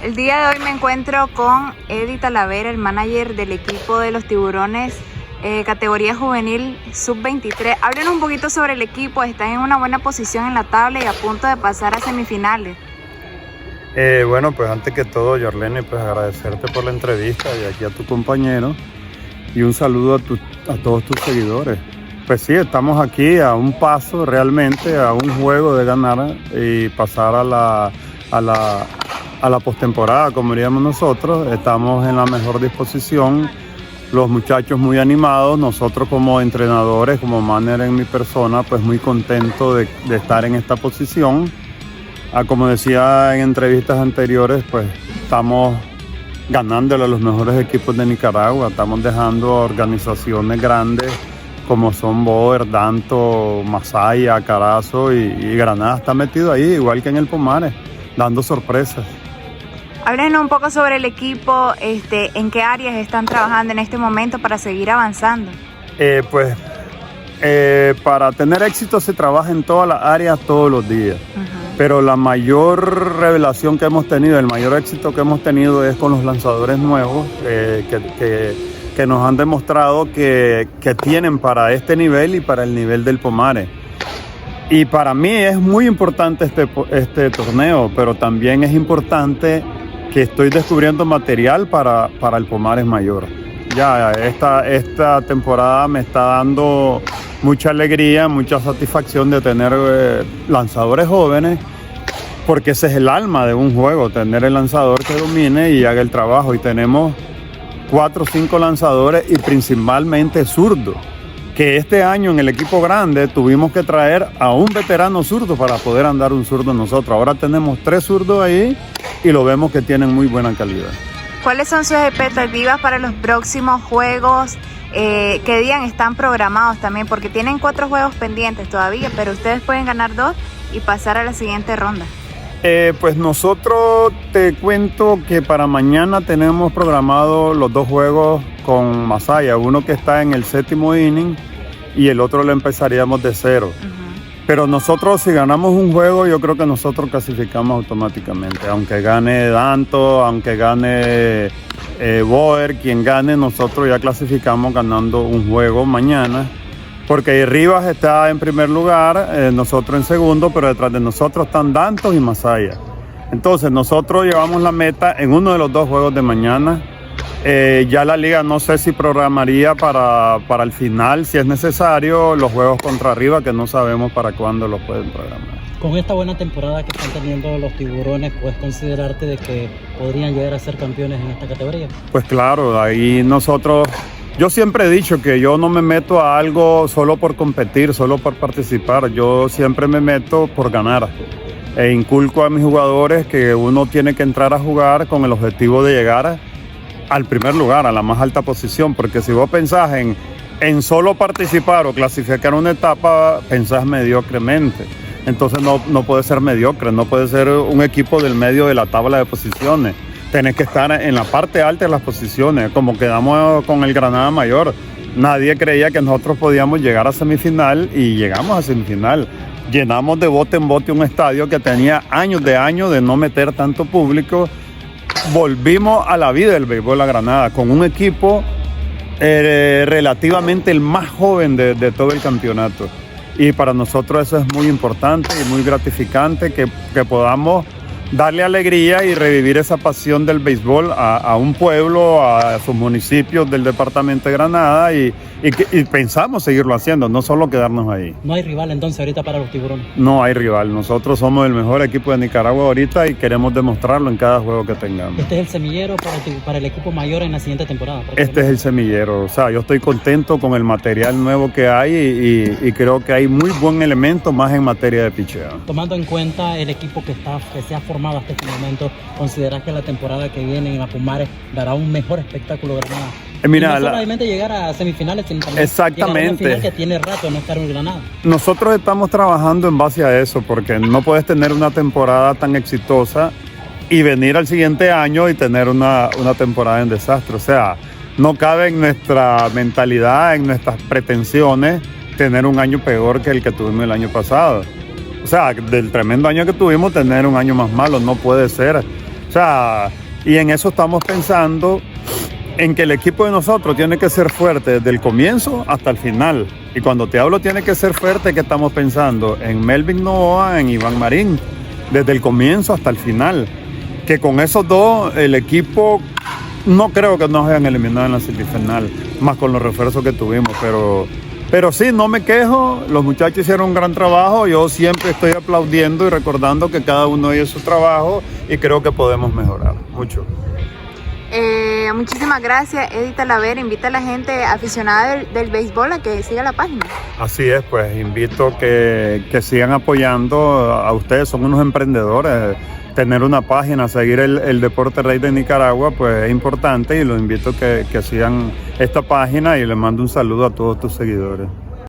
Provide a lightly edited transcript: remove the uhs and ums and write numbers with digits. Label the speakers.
Speaker 1: El día de hoy me encuentro con Eddie Talavera, el manager del equipo de los Tiburones, categoría juvenil sub-23. Háblenos un poquito sobre el equipo. Están en una buena posición en la tabla y a punto de pasar a semifinales.
Speaker 2: Bueno, pues antes que todo, Yorlene, pues agradecerte por la entrevista y aquí a tu compañero y un saludo a todos tus seguidores. Pues sí, estamos aquí a un paso realmente, a un juego de ganar y pasar a la postemporada, como diríamos nosotros. Estamos en la mejor disposición, los muchachos muy animados, nosotros como entrenadores, como manager en mi persona, pues muy contentos de estar en esta posición. Como decía en entrevistas anteriores, pues estamos ganándole a los mejores equipos de Nicaragua, estamos dejando organizaciones grandes como son Boer, Danto, Masaya, Carazo y Granada está metido ahí, igual que en el Pomares, dando sorpresas.
Speaker 1: Háblenos un poco sobre el equipo, en qué áreas están trabajando en este momento para seguir avanzando.
Speaker 2: Para tener éxito se trabaja en todas las áreas todos los días. Pero la mayor revelación que hemos tenido, el mayor éxito que hemos tenido es con los lanzadores nuevos que nos han demostrado que tienen para este nivel y para el nivel del Pomares. Y para mí es muy importante este torneo, pero también es importante que estoy descubriendo material para el Pomares mayor. Ya esta temporada me está dando mucha alegría, mucha satisfacción de tener lanzadores jóvenes, porque ese es el alma de un juego, tener el lanzador que domine y haga el trabajo. Y tenemos 4 o 5 lanzadores y principalmente zurdos, que este año en el equipo grande tuvimos que traer a un veterano zurdo para poder andar un zurdo nosotros. Ahora tenemos 3 zurdos ahí y lo vemos que tienen muy buena calidad.
Speaker 1: ¿Cuáles son sus expectativas para los próximos juegos? ¿Qué días están programados también? Porque tienen 4 juegos pendientes todavía, pero ustedes pueden ganar 2 y pasar a la siguiente ronda.
Speaker 2: Pues nosotros te cuento que para mañana tenemos programado los 2 juegos con Masaya, uno que está en el 7º inning y el otro lo empezaríamos de 0. Pero nosotros, si ganamos un juego, yo creo que nosotros clasificamos automáticamente. Aunque gane Danto, aunque gane Boer, quien gane, nosotros ya clasificamos ganando un juego mañana. Porque Rivas está en primer lugar, nosotros en segundo, pero detrás de nosotros están Dantos y Masaya. Entonces nosotros llevamos la meta en uno de los 2 juegos de mañana. Ya la liga no sé si programaría para el final, si es necesario, los juegos contra Rivas, que no sabemos para cuándo los pueden programar.
Speaker 3: Con esta buena temporada que están teniendo los Tiburones, ¿puedes considerarte de que podrían llegar a ser campeones en esta categoría? Pues
Speaker 2: claro, ahí nosotros... Yo siempre he dicho que yo no me meto a algo solo por competir, solo por participar. Yo siempre me meto por ganar. E inculco a mis jugadores que uno tiene que entrar a jugar con el objetivo de llegar al primer lugar, a la más alta posición. Porque si vos pensás en solo participar o clasificar una etapa, pensás mediocremente. Entonces no puede ser mediocre, no puede ser un equipo del medio de la tabla de posiciones. Tenés que estar en la parte alta de las posiciones, como quedamos con el Granada Mayor. Nadie creía que nosotros podíamos llegar a semifinal y llegamos a semifinal. Llenamos de bote en bote un estadio que tenía años de no meter tanto público. Volvimos a la vida del béisbol a Granada con un equipo relativamente el más joven de todo el campeonato. Y para nosotros eso es muy importante y muy gratificante que podamos darle alegría y revivir esa pasión del béisbol a un pueblo, a sus municipios del departamento de Granada y pensamos seguirlo haciendo, no solo quedarnos ahí.
Speaker 3: ¿No hay rival entonces ahorita para los Tiburones?
Speaker 2: No hay rival, nosotros somos el mejor equipo de Nicaragua ahorita y queremos demostrarlo en cada juego que tengamos.
Speaker 3: ¿Este es el semillero para el equipo mayor en la siguiente temporada?
Speaker 2: Este es el semillero, o sea, yo estoy contento con el material nuevo que hay y creo que hay muy buen elemento más en materia de picheo.
Speaker 3: Tomando en cuenta el equipo que se ha formado hasta este momento, ¿consideras que la temporada que viene en Pomares dará un mejor espectáculo de Granada?
Speaker 2: Mira,
Speaker 3: no solamente llegar a semifinales, sino también
Speaker 2: exactamente.
Speaker 3: Llegar a una final que tiene rato no estar en Granada.
Speaker 2: Nosotros estamos trabajando en base a eso, porque no puedes tener una temporada tan exitosa y venir al siguiente año y tener una temporada en desastre. O sea, no cabe en nuestra mentalidad, en nuestras pretensiones, tener un año peor que el que tuvimos el año pasado. O sea, del tremendo año que tuvimos, tener un año más malo, no puede ser. O sea, y en eso estamos pensando, en que el equipo de nosotros tiene que ser fuerte desde el comienzo hasta el final. Y cuando te hablo tiene que ser fuerte, ¿qué estamos pensando? En Melvin Novoa, en Iván Marín, desde el comienzo hasta el final. Que con esos dos el equipo no creo que nos hayan eliminado en la semifinal, más con los refuerzos que tuvimos, pero sí, no me quejo, los muchachos hicieron un gran trabajo, yo siempre estoy aplaudiendo y recordando que cada uno hizo su trabajo y creo que podemos mejorar mucho.
Speaker 1: Muchísimas gracias, Eddie Talavera. Invita a la gente aficionada del béisbol a que siga la página.
Speaker 2: Así es, pues invito que sigan apoyando a ustedes, son unos emprendedores. Tener una página, seguir el Deporte Rey de Nicaragua, pues es importante y los invito a que sigan esta página y les mando un saludo a todos tus seguidores.